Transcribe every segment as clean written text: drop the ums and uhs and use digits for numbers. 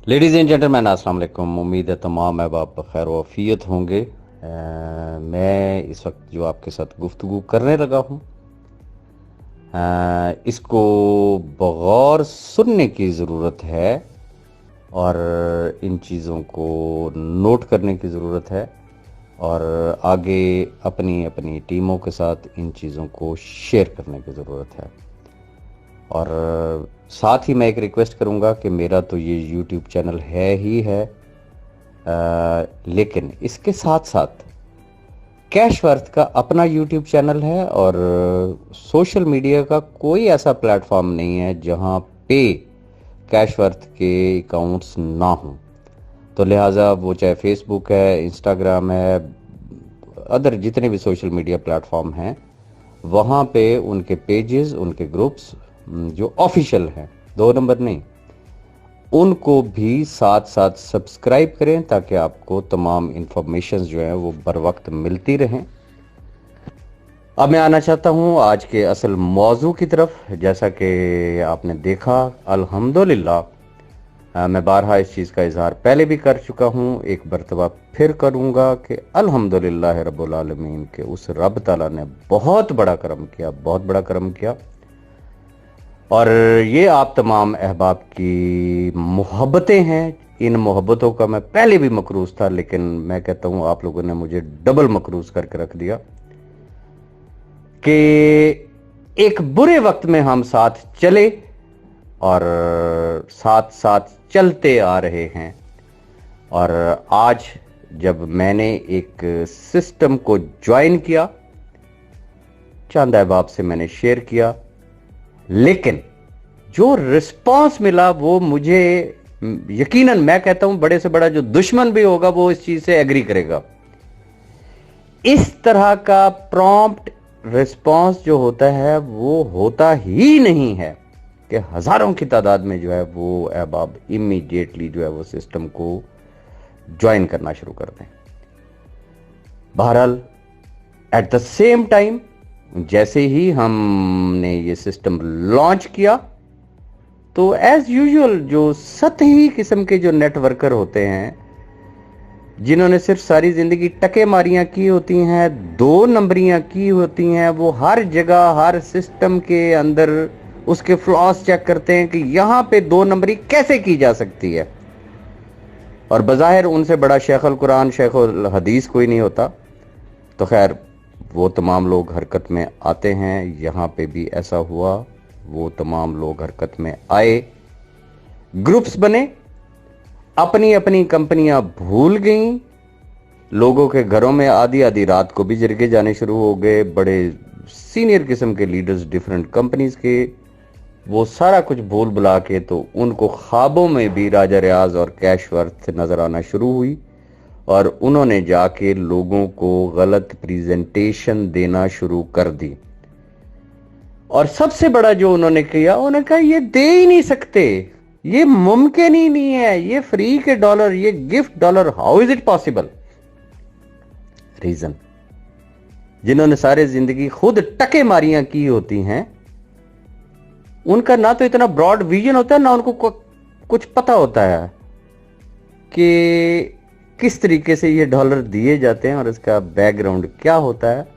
Ladies and gentleman अस्सलाम वालेकुम। उम्मीद है तमाम अहबाब बखैर व आफियत होंगे। मैं इस वक्त जो आपके साथ गुफ्तगू करने लगा हूँ, इसको बगौर सुनने की ज़रूरत है और इन चीज़ों को नोट करने की ज़रूरत है और आगे अपनी अपनी टीमों के साथ इन चीज़ों को शेयर करने की ज़रूरत है। और साथ ही मैं एक रिक्वेस्ट करूंगा कि मेरा तो ये YouTube चैनल है ही है, लेकिन इसके साथ साथ कैशवर्थ का अपना YouTube चैनल है और सोशल मीडिया का कोई ऐसा प्लेटफॉर्म नहीं है जहां पे कैशवर्थ के अकाउंट्स ना हों। तो लिहाजा वो चाहे फेसबुक है, इंस्टाग्राम है, अदर जितने भी सोशल मीडिया प्लेटफॉर्म हैं, वहाँ पे उनके पेजेस, उनके ग्रुप्स जो ऑफिशियल हैं, 2 नंबर नहीं, उनको भी साथ साथ सब्सक्राइब करें ताकि आपको तमाम इंफॉर्मेशन जो है वो बर वक्त मिलती रहें। अब मैं आना चाहता हूँ आज के असल मौजू की तरफ। जैसा कि आपने देखा, अल्हम्दुलिल्लाह, मैं बारहा इस चीज़ का इजहार पहले भी कर चुका हूँ, एक मरतबा फिर करूँगा कि अल्हम्दुलिल्लाह रब्बुल आलमीन के उस रब ताला ने बहुत बड़ा करम किया, बहुत बड़ा करम किया। और ये आप तमाम अहबाब की मोहब्बतें हैं। इन मोहब्बतों का मैं पहले भी मकरूज था, लेकिन मैं कहता हूँ आप लोगों ने मुझे डबल मकरूज करके रख दिया कि एक बुरे वक्त में हम साथ चले और साथ साथ चलते आ रहे हैं। और आज जब मैंने एक सिस्टम को ज्वाइन किया, चंद अहबाब से मैंने शेयर किया, लेकिन जो रिस्पांस मिला वो मुझे यकीनन, मैं कहता हूं बड़े से बड़ा जो दुश्मन भी होगा वो इस चीज से एग्री करेगा। इस तरह का प्रॉम्प्ट रिस्पांस जो होता है वो होता ही नहीं है कि हजारों की तादाद में जो है वो अहबाब इमीडिएटली जो है वो सिस्टम को ज्वाइन करना शुरू कर दें। बहरहाल एट द सेम टाइम जैसे ही हमने ये सिस्टम लॉन्च किया तो एज यूजुअल जो सतही किस्म के जो नेटवर्कर होते हैं, जिन्होंने सिर्फ सारी जिंदगी टके मारियां की होती हैं, 2 नंबरियां की होती हैं, वो हर जगह हर सिस्टम के अंदर उसके फ्लॉस चेक करते हैं कि यहां पे 2 नंबरी कैसे की जा सकती है। और बज़ाहिर उनसे बड़ा शेखुल कुरान, शेखुल हदीस कोई नहीं होता। तो खैर, वो तमाम लोग हरकत में आते हैं। यहाँ पे भी ऐसा हुआ, वो तमाम लोग हरकत में आए, ग्रुप्स बने, अपनी अपनी कंपनियां भूल गईं, लोगों के घरों में आधी आधी रात को भी जरगे जाने शुरू हो गए। बड़े सीनियर किस्म के लीडर्स डिफरेंट कंपनीज के, वो सारा कुछ भूल भुला के तो उनको ख्वाबों में भी राजा रियाज और कैशवर्थ नजर आना शुरू हुई और उन्होंने जाके लोगों को गलत प्रेजेंटेशन देना शुरू कर दी। और सबसे बड़ा जो उन्होंने किया, उन्होंने कहा ये दे ही नहीं सकते, ये मुमकिन ही नहीं है, ये फ्री के डॉलर, ये gift dollar, how is it possible. Reason, जिन्होंने सारे जिंदगी खुद टके मारियां की होती हैं, उनका ना तो इतना ब्रॉड विजन होता है, ना उनको कुछ पता होता है कि किस तरीके से ये डॉलर दिए जाते हैं और इसका बैकग्राउंड क्या होता है।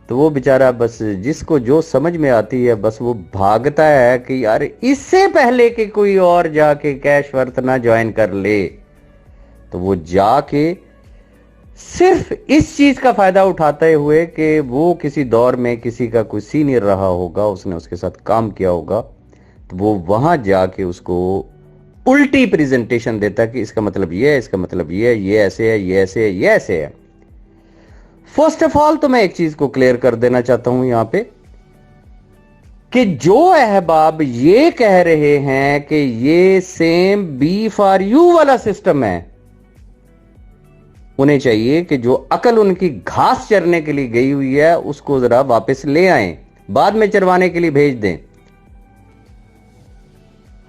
तो वो बेचारा बस जिसको जो समझ में आती है बस वो भागता है कि यार इससे पहले कि कोई और जाके कैशवर्थ ना ज्वाइन कर ले, तो वो जाके सिर्फ इस चीज का फायदा उठाते हुए कि वो किसी दौर में किसी का कोई सीनियर रहा होगा, उसने उसके साथ काम किया होगा, तो वो वहां जाके उसको उल्टी प्रेजेंटेशन देता कि इसका मतलब ये है, इसका मतलब ये है, ये ऐसे है, ये ऐसे है, ये ऐसे है। फर्स्ट ऑफ ऑल तो मैं एक चीज को क्लियर कर देना चाहता हूं यहां पे कि जो अहबाब ये कह रहे हैं कि ये सेम बी फॉर यू वाला सिस्टम है, उन्हें चाहिए कि जो अकल उनकी घास चरने के लिए गई हुई है उसको जरा वापस ले आएं, बाद में चरवाने के लिए भेज दें।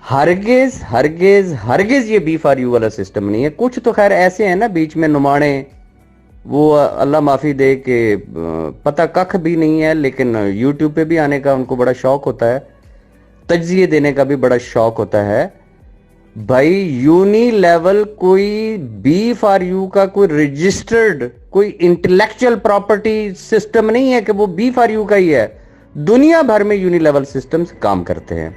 हरगिज हरगिज हरगिज ये बी फॉर यू वाला सिस्टम नहीं है। कुछ तो खैर ऐसे हैं ना बीच में नुमाने, وہ اللہ माफी दे कि पता कख भी नहीं है, लेकिन यूट्यूब पे भी आने का उनको बड़ा शौक होता है, तज्जिए देने का भी बड़ा शौक होता है। भाई यूनी लेवल कोई बी फॉर यू का कोई रजिस्टर्ड कोई इंटेलेक्चुअल प्रॉपर्टी सिस्टम नहीं है कि वो बी फॉर यू का ही है। दुनिया भर में यूनी लेवल सिस्टम्स काम करते हैं,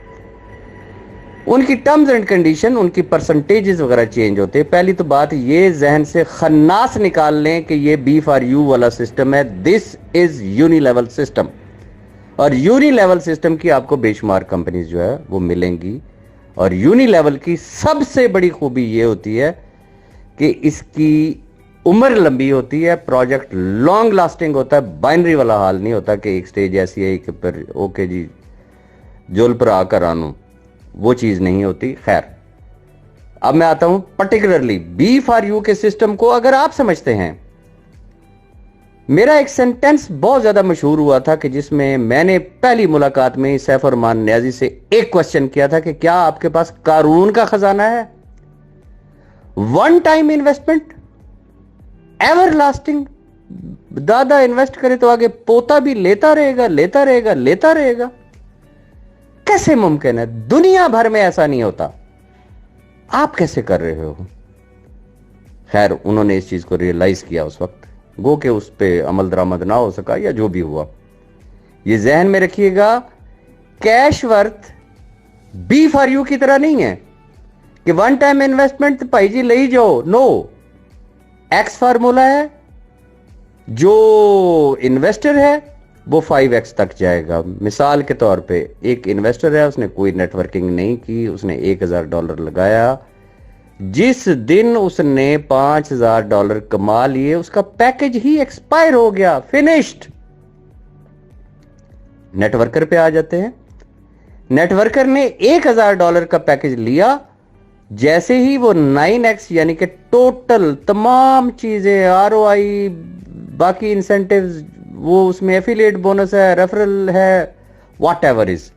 उनकी टर्म्स एंड कंडीशन, उनकी परसेंटेजेस वगैरह चेंज होते हैं। पहली तो बात ये जहन से खन्नास निकाल लें कि ये बी फॉर यू वाला सिस्टम है। This is uni level system, और यूनी लेवल सिस्टम की आपको बेशुमार कंपनीज जो है वो मिलेंगी। और यूनी लेवल की सबसे बड़ी खूबी ये होती है कि इसकी उम्र लंबी होती है, प्रोजेक्ट लॉन्ग लास्टिंग होता है, बाइनरी वाला हाल नहीं होता कि एक स्टेज ऐसी है कि फिर ओके जी जोल पर आकर आनू, वो चीज नहीं होती। खैर, अब मैं आता हूं पर्टिकुलरली बी फॉर यू के सिस्टम को। अगर आप समझते हैं, मेरा एक सेंटेंस बहुत ज्यादा मशहूर हुआ था कि जिसमें मैंने पहली मुलाकात में सैफ रहमान नियाजी से एक क्वेश्चन किया था कि क्या आपके पास कारून का खजाना है? One time investment, ever lasting. दादा इन्वेस्ट करे तो आगे पोता भी लेता रहेगा, लेता रहेगा, लेता रहेगा। कैसे मुमकिन है? दुनिया भर में ऐसा नहीं होता, आप कैसे कर रहे हो? खैर, उन्होंने इस चीज को रियलाइज किया उस वक्त, गो के उस पे अमल दरामद ना हो सका या जो भी हुआ। ये जहन में रखिएगा, cash worth B for you की तरह नहीं है कि वन टाइम इन्वेस्टमेंट भाई जी ले ही जाओ। नो, एक्स फार्मूला है, जो इन्वेस्टर है वो 5x तक जाएगा। मिसाल के तौर पे एक इन्वेस्टर है, उसने कोई नेटवर्किंग नहीं की, उसने $1000 लगाया। जिस दिन उसने $5000 कमा लिए, उसका पैकेज ही एक्सपायर हो गया, फिनिश्ड। नेटवर्कर पे आ जाते हैं। नेटवर्कर ने $1000 का पैकेज लिया, जैसे ही वो 9x यानी कि टोटल तमाम चीजें, ROI, बाकी इंसेंटिव्स, वो उसमें एफिलिएट बोनस है, रेफरल है, व्हाट एवर इज,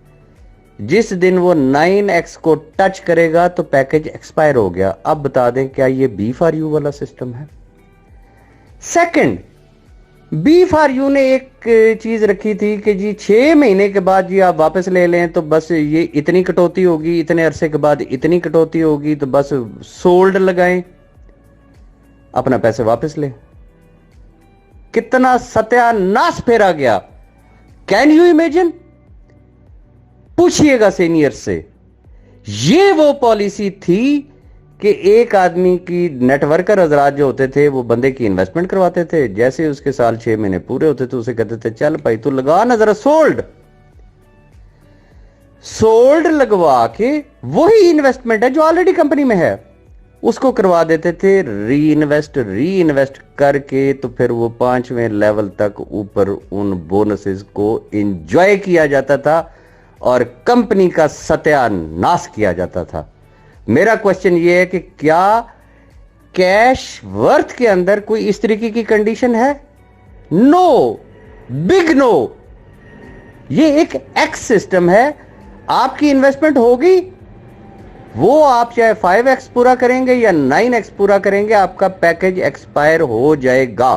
जिस दिन वो 9x को टच करेगा तो पैकेज एक्सपायर हो गया। अब बता दें क्या ये बी फॉर यू वाला सिस्टम है? सेकंड, बी फॉर यू ने एक चीज रखी थी कि जी 6 महीने के बाद जी आप वापस ले लें तो बस ये इतनी कटौती होगी, इतने अरसे के बाद इतनी कटौती होगी, तो बस सोल्ड लगाएं, अपना पैसे वापस लें। कितना सत्यानाश फेरा गया। Can you imagine? पूछिएगा सीनियर से। ये वो पॉलिसी थी कि एक आदमी की, नेटवर्कर हजरात जो होते थे वो बंदे की इन्वेस्टमेंट करवाते थे, जैसे उसके साल 6 महीने पूरे होते थे उसे कहते थे चल भाई तू लगा ना जरा सोल्ड। सोल्ड लगवा के वही इन्वेस्टमेंट है जो ऑलरेडी कंपनी में है उसको करवा देते थे री इन्वेस्ट करके, तो फिर वो 5वें लेवल तक ऊपर उन बोनसेस को एंजॉय किया जाता था और कंपनी का सत्यानाश किया जाता था। मेरा क्वेश्चन ये है कि क्या कैश वर्थ के अंदर कोई इस तरीके की कंडीशन है? No, big no. ये एक एक्स सिस्टम है। आपकी इन्वेस्टमेंट होगी, वो आप चाहे 5x पूरा करेंगे या 9x पूरा करेंगे, आपका पैकेज एक्सपायर हो जाएगा।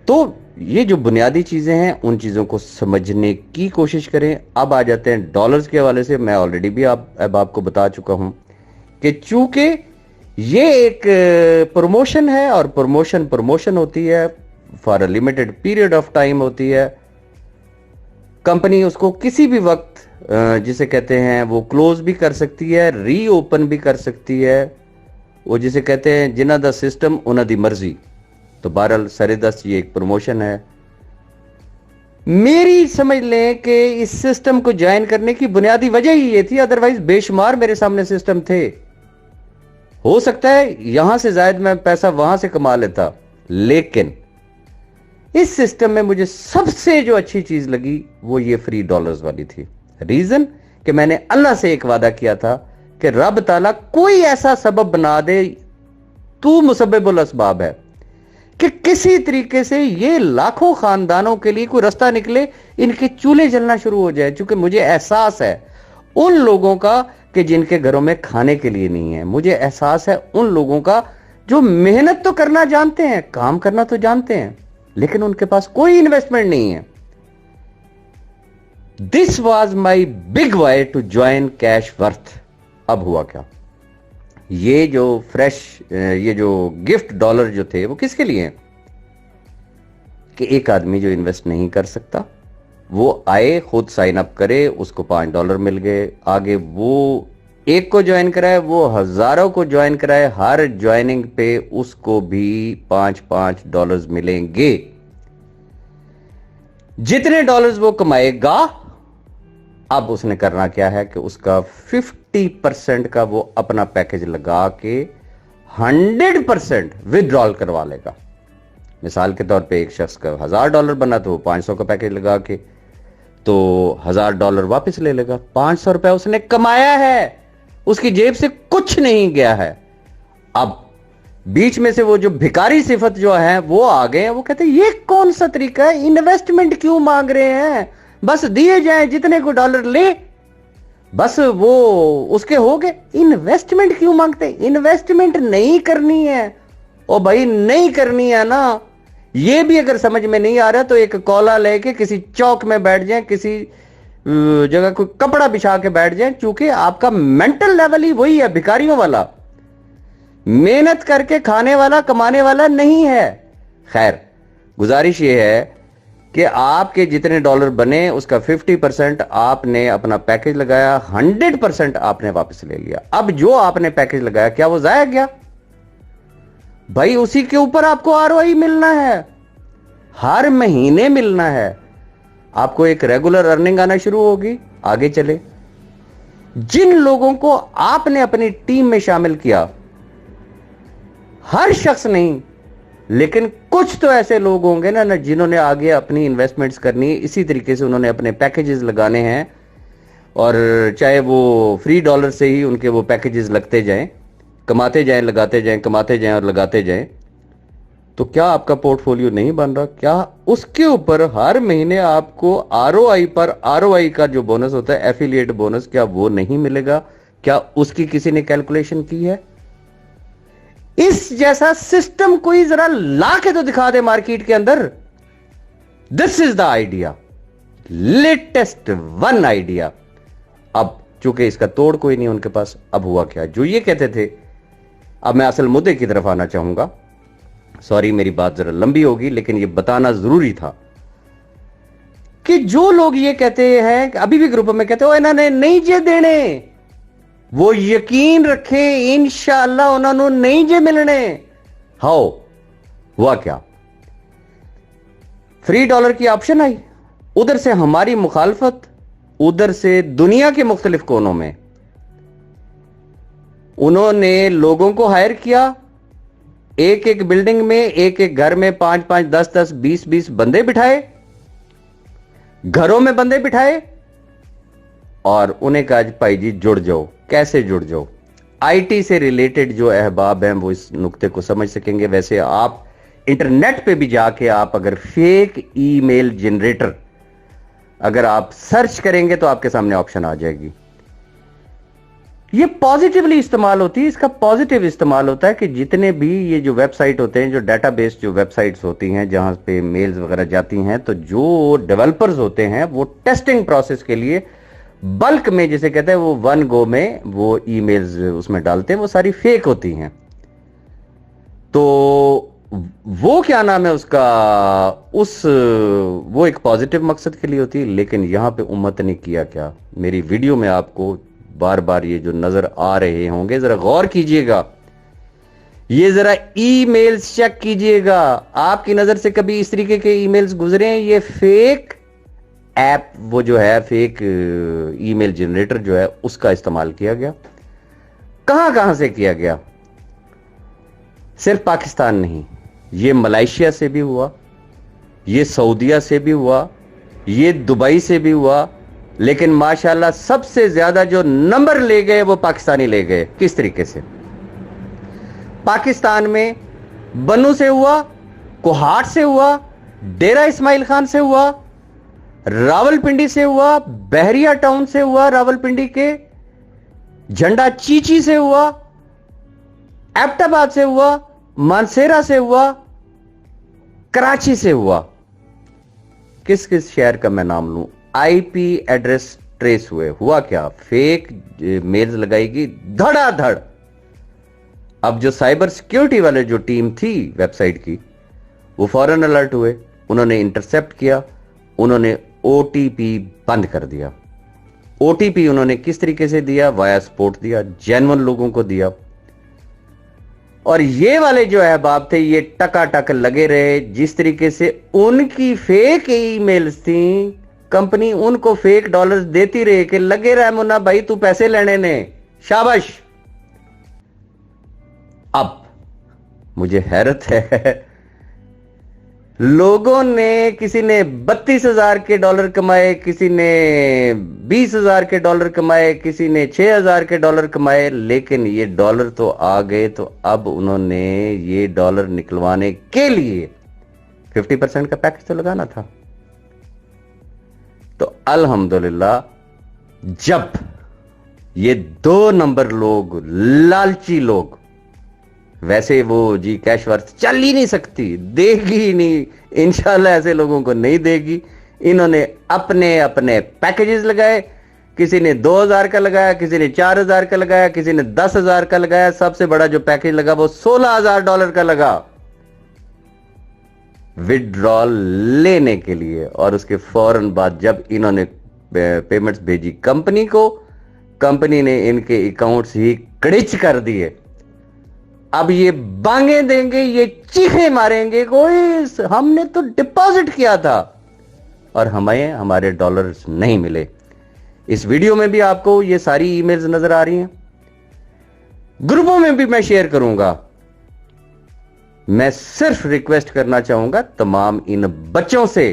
तो ये जो बुनियादी चीजें हैं उन चीजों को समझने की कोशिश करें। अब आ जाते हैं डॉलर्स के हवाले से। मैं ऑलरेडी भी अब आपको बता चुका हूं कि चूंकि ये एक प्रमोशन है और प्रमोशन होती है for a limited period of time होती है। कंपनी उसको किसी भी वक्त जिसे कहते हैं वो क्लोज भी कर सकती है, रीओपन भी कर सकती है। वो जिसे कहते हैं जिन्हां दा सिस्टम उन्हां दी मर्जी। तो बहरहाल सरेदस्त ये एक प्रमोशन है। मेरी समझ लें कि इस सिस्टम को ज्वाइन करने की बुनियादी वजह ही ये थी, अदरवाइज बेशुमार मेरे सामने सिस्टम थे। हो सकता है यहां से ज्यादा मैं पैसा वहां से कमा लेता, लेकिन इस सिस्टम में मुझे सबसे जो अच्छी चीज लगी वो ये फ्री डॉलर्स वाली थी। रीजन कि मैंने अल्लाह से एक वादा किया था कि रब ताला कोई ऐसा सबब बना दे, तू मुसब्बिबुल असबाब है, कि किसी तरीके से ये लाखों खानदानों के लिए कोई रास्ता निकले, इनके चूल्हे जलना शुरू हो जाए। क्योंकि मुझे एहसास है उन लोगों का कि जिनके घरों में खाने के लिए नहीं है, मुझे एहसास है उन लोगों का जो मेहनत तो करना जानते हैं, काम करना तो जानते हैं, लेकिन उनके पास कोई इन्वेस्टमेंट नहीं है। This was my big why to join cash worth. अब हुआ क्या, ये जो ये जो गिफ्ट डॉलर जो थे वो किसके लिए हैं? कि एक आदमी जो इन्वेस्ट नहीं कर सकता वो आए, खुद साइन अप करे, उसको $5 मिल गए, आगे वो एक को ज्वाइन कराए, वो हजारों को ज्वाइन कराए, हर ज्वाइनिंग पे उसको भी $5 मिलेंगे। जितने डॉलर्स वो कमाएगा, अब उसने करना क्या है कि उसका 50% का वो अपना पैकेज लगा के 100% विथड्रॉल करवा लेगा। मिसाल के तौर पे एक शख्स का $1000 बना तो वो 500 का पैकेज लगा के तो $1000 वापस ले लेगा। $500 उसने कमाया है, उसकी जेब से कुछ नहीं गया है। अब बीच में से वो जो भिखारी सिफत जो है वो आ गए हैं, वो कहते हैं ये कौन सा तरीका है, इन्वेस्टमेंट क्यों मांग रहे हैं, बस दिए जाए, जितने को डॉलर ले बस वो उसके हो गए, इन्वेस्टमेंट क्यों मांगते हैं? इन्वेस्टमेंट नहीं करनी है। ओ भाई नहीं करनी है ना, ये भी अगर समझ में नहीं आ रहा तो एक कोला लेके किसी चौक में बैठ जाए, किसी जगह कोई कपड़ा बिछा के बैठ जाए, क्योंकि आपका मेंटल लेवल ही वही है, भिखारियों वाला, मेहनत करके खाने वाला, कमाने वाला नहीं है। खैर, गुजारिश ये है कि आपके जितने डॉलर बने उसका 50% आपने अपना पैकेज लगाया, 100% आपने वापस ले लिया। अब जो आपने पैकेज लगाया क्या वो जाया गया? भाई उसी के ऊपर आपको आरओआई मिलना है, हर महीने मिलना है, आपको एक रेगुलर अर्निंग आना शुरू होगी। आगे चले, जिन लोगों को आपने अपनी टीम में शामिल किया, हर शख्स नहीं लेकिन कुछ तो ऐसे लोग होंगे ना जिन्होंने आगे अपनी इन्वेस्टमेंट्स करनी है, इसी तरीके से उन्होंने अपने पैकेजेस लगाने हैं, और चाहे वो फ्री डॉलर से ही उनके वो पैकेजेस लगते जाएं, कमाते जाएं, लगाते जाएं, कमाते जाएं और लगाते जाएं। तो क्या आपका पोर्टफोलियो नहीं बन रहा? क्या उसके ऊपर हर महीने आपको आरओआई पर आरओआई का जो बोनस होता है, एफिलिएट बोनस, क्या वो नहीं मिलेगा? क्या उसकी किसी ने कैलकुलेशन की है? इस जैसा सिस्टम कोई जरा ला के तो दिखा दे मार्केट के अंदर। This is the idea, latest one idea. अब चूंकि इसका तोड़ कोई नहीं उनके पास, अब हुआ क्या, जो ये कहते थे, अब मैं असल मुद्दे की तरफ आना चाहूंगा। सॉरी मेरी बात जरा लंबी होगी, लेकिन ये बताना जरूरी था कि जो लोग ये कहते हैं, अभी भी ग्रुप में कहते हो इन्होंने नहीं जे देने, वो यकीन रखे इंशाअल्लाह उन्होंने नहीं जे मिलने। हाउ हुआ क्या, फ्री डॉलर की ऑप्शन आई, उधर से हमारी मुखालफत, उधर से दुनिया के मुख्तलिफ कोनों में उन्होंने लोगों को हायर किया, एक एक बिल्डिंग में, एक एक घर में 5-5, 10-10, 20-20 बंदे बिठाए, घरों में बंदे बिठाए, और उन्हें कहा भाई जी जुड़ जाओ। कैसे जुड़ जाओ? आईटी से रिलेटेड जो अहबाब हैं वो इस नुक्ते को समझ सकेंगे। वैसे आप इंटरनेट पे भी जाके आप अगर फेक ईमेल जनरेटर अगर आप सर्च करेंगे तो आपके सामने ऑप्शन आ जाएगी। ये पॉजिटिवली इस्तेमाल होती है, इसका पॉजिटिव इस्तेमाल होता है कि जितने भी ये जो वेबसाइट होते हैं, जो डेटाबेस जो वेबसाइट्स होती हैं जहां पे मेल्स वगैरह जाती हैं, तो जो डेवलपर्स होते हैं वो टेस्टिंग प्रोसेस के लिए बल्क में, जिसे कहते हैं वो वन गो में वो ईमेल्स उसमें डालते हैं, वो सारी फेक होती हैं। तो वो क्या नाम है उसका, वो एक पॉजिटिव मकसद के लिए होती है। लेकिन यहां पे उम्मत ने किया क्या, मेरी वीडियो में आपको बार बार ये जो नजर आ रहे होंगे, जरा गौर कीजिएगा, ये जरा ईमेल्स चेक कीजिएगा। आपकी नजर से कभी इस तरीके के ईमेल्स गुजरे हैं? ये फेक ऐप, वो जो है फेक ईमेल जनरेटर जो है उसका इस्तेमाल किया गया। कहां कहां से किया गया? सिर्फ पाकिस्तान नहीं, ये मलेशिया से भी हुआ, ये सऊदीया से भी हुआ, ये दुबई से भी हुआ, लेकिन माशाल्लाह सबसे ज्यादा जो नंबर ले गए वो पाकिस्तानी ले गए। किस तरीके से? पाकिस्तान में बनू से हुआ, कोहाट से हुआ, डेरा इस्माइल खान से हुआ, रावलपिंडी से हुआ, बहरिया टाउन से हुआ, रावलपिंडी के झंडा चीची से हुआ, एबटाबाद से हुआ, मानसेरा से हुआ, कराची से हुआ, किस किस शहर का मैं नाम लूं, आईपी एड्रेस ट्रेस हुए। हुआ क्या, फेक मेल्स लगाएगी धड़ाधड़। अब जो साइबर सिक्योरिटी वाले जो टीम थी वेबसाइट की, वो फौरन अलर्ट हुए, उन्होंने इंटरसेप्ट किया, उन्होंने ओटीपी बंद कर दिया। ओटीपी उन्होंने किस तरीके से दिया, वाया सपोर्ट दिया, जेन्युइन लोगों को दिया। और ये वाले जो अहबाब थे ये टकाटक लगे रहे। जिस तरीके से उनकी फेक ईमेल्स थी, कंपनी उनको फेक डॉलर्स देती रही कि लगे रहे मुन्ना भाई तू पैसे लेने ने, शाबाश। अब मुझे हैरत है, लोगों ने, किसी ने 32,000 के डॉलर कमाए, किसी ने 20,000 के डॉलर कमाए, किसी ने 6,000 के डॉलर कमाए, लेकिन ये डॉलर तो आ गए। तो अब उन्होंने ये डॉलर निकलवाने के लिए 50% का पैकेज तो लगाना था। तो अल्हम्दुलिल्लाह, जब ये 2 नंबर लोग, लालची लोग, वैसे वो जी कैश वर्थ चल ही नहीं सकती, देगी ही नहीं, इंशाल्लाह ऐसे लोगों को नहीं देगी। इन्होंने अपने अपने पैकेजेस लगाए, किसी ने 2,000 का लगाया, किसी ने 4,000 का लगाया, किसी ने 10,000 का लगाया। सबसे बड़ा जो पैकेज लगा वो $16,000 का लगा विड्रॉल लेने के लिए। और उसके फौरन बाद जब इन्होंने पेमेंट्स भेजी कंपनी को, कंपनी ने इनके अकाउंट्स ही कड़िच कर दिए। अब ये बांगे देंगे, ये चीखे मारेंगे, कोई हमने तो डिपॉजिट किया था और हमें हमारे डॉलर्स नहीं मिले। इस वीडियो में भी आपको ये सारी ईमेल्स नजर आ रही हैं, ग्रुपों में भी मैं शेयर करूंगा। मैं सिर्फ रिक्वेस्ट करना चाहूंगा तमाम इन बच्चों से,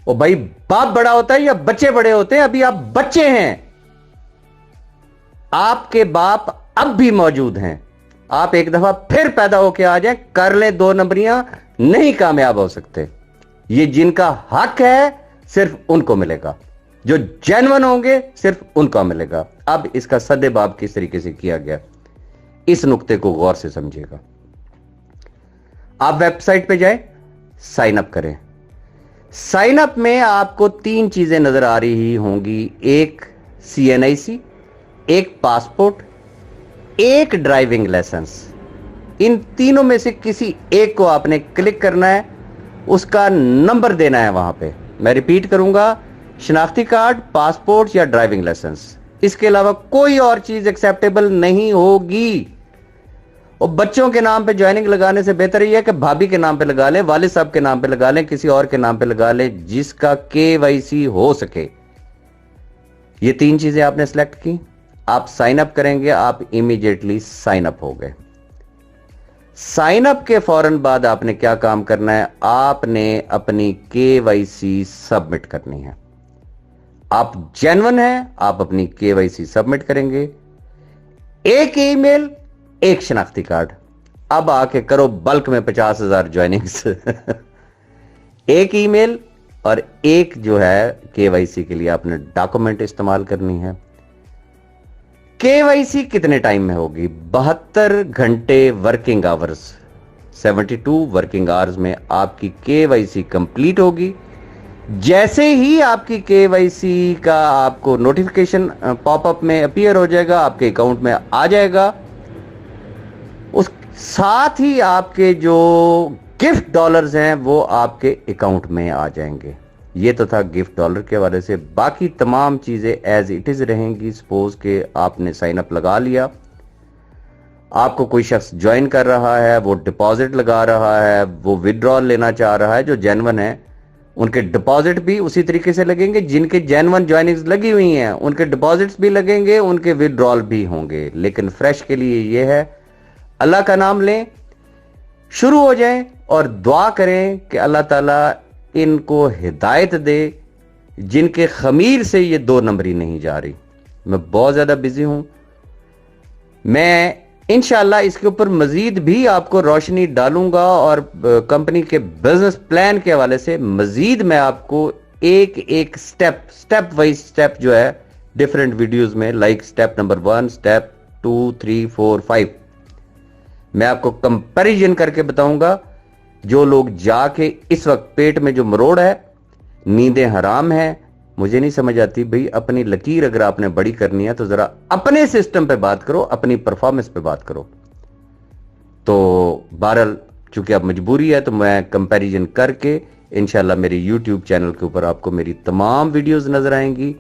ओ भाई बाप बड़ा होता है या बच्चे बड़े होते हैं? अभी आप बच्चे हैं, आपके बाप अब भी मौजूद हैं। आप एक दफा फिर पैदा होके आ जाएं, कर लें 2 नंबरियां, नहीं कामयाब हो सकते। ये जिनका हक है सिर्फ उनको मिलेगा, जो जेन्युइन होंगे सिर्फ उनको मिलेगा। अब इसका सद्देबाब किस तरीके से किया गया, इस नुक्ते को गौर से समझिएगा। आप वेबसाइट पे जाएं, साइन अप करें। साइन अप में आपको 3 चीजें नजर आ रही होंगी, एक CNIC, एक पासपोर्ट, एक ड्राइविंग लाइसेंस। इन तीनों में से किसी एक को आपने क्लिक करना है, उसका नंबर देना है वहां पे। मैं रिपीट करूंगा, शनाख्ती कार्ड, पासपोर्ट या ड्राइविंग लाइसेंस, इसके अलावा कोई और चीज एक्सेप्टेबल नहीं होगी। और बच्चों के नाम पे ज्वाइनिंग लगाने से बेहतर यह है कि भाभी के नाम पे लगा लें, वालिद साहब के नाम पे लगा लें, किसी और के नाम पे लगा लें जिसका KYC हो सके। ये 3 चीजें आपने सेलेक्ट की, आप साइन अप करेंगे, आप इमीडिएटली साइन अप हो गए। साइन अप के फौरन बाद आपने क्या काम करना है, आपने अपनी KYC सबमिट करनी है। आप जेन्युइन हैं, आप अपनी KYC सबमिट करेंगे। एक ईमेल, एक शनाख्ती कार्ड। अब आके करो बल्क में 50,000 ज्वाइनिंग्स एक ईमेल और एक जो है KYC के लिए आपने डॉक्यूमेंट इस्तेमाल करनी है। KYC कितने टाइम में होगी? 72 घंटे वर्किंग आवर्स, 72 वर्किंग आवर्स में आपकी KYC कंप्लीट होगी। जैसे ही आपकी KYC का आपको नोटिफिकेशन पॉपअप में अपीयर हो जाएगा, आपके अकाउंट में आ जाएगा, उस साथ ही आपके जो गिफ्ट डॉलर्स हैं वो आपके अकाउंट में आ जाएंगे। ये तो था गिफ्ट डॉलर के हवाले से। बाकी तमाम चीजें एज इट इज रहेंगी। सपोज के आपने साइन अप लगा लिया, आपको कोई शख्स ज्वाइन कर रहा है, वो डिपॉजिट लगा रहा है, वो विड्रॉल लेना चाह रहा है, जो जेन्युइन है उनके डिपॉजिट भी उसी तरीके से लगेंगे। जिनके जेन्युइन ज्वाइनिंग्स लगी हुई हैं उनके डिपॉजिट्स भी लगेंगे, उनके विड्रॉल भी होंगे। लेकिन फ्रेश के लिए ये है, अल्लाह का नाम लें, शुरू हो जाएं और दुआ करें कि अल्लाह ताला इनको हिदायत दे, जिनके खमीर से ये 2 नंबरी नहीं जा रही। मैं बहुत ज्यादा बिजी हूं, मैं इंशाल्लाह इसके ऊपर मजीद भी आपको रोशनी डालूंगा और कंपनी के बिजनेस प्लान के हवाले से मजीद मैं आपको एक स्टेप वाइज स्टेप जो है डिफरेंट वीडियोस में, लाइक स्टेप नंबर 1, स्टेप 2, 3, 4, 5, मैं आपको कंपैरिजन करके बताऊंगा। जो लोग जाके इस वक्त पेट में जो मरोड़ है, नींदें हराम है, मुझे नहीं समझ आती भाई। अपनी लकीर अगर आपने बड़ी करनी है तो जरा अपने सिस्टम पे बात करो, अपनी परफॉर्मेंस पे बात करो। तो बहरहाल चूंकि अब मजबूरी है तो मैं कंपैरिजन करके इंशाल्लाह मेरे यूट्यूब चैनल के ऊपर आपको मेरी तमाम वीडियोस नजर आएंगी।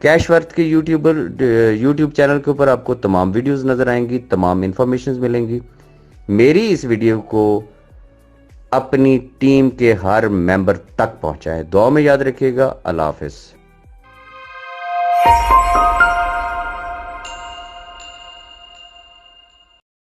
कैशवर्थ के यूट्यूब चैनल के ऊपर आपको तमाम वीडियोस नजर आएंगी, तमाम इंफॉर्मेशन मिलेंगी। मेरी इस वीडियो को अपनी टीम के हर मेंबर तक पहुंचाएं। दुआ में याद रखिएगा। अल्लाह हाफिज।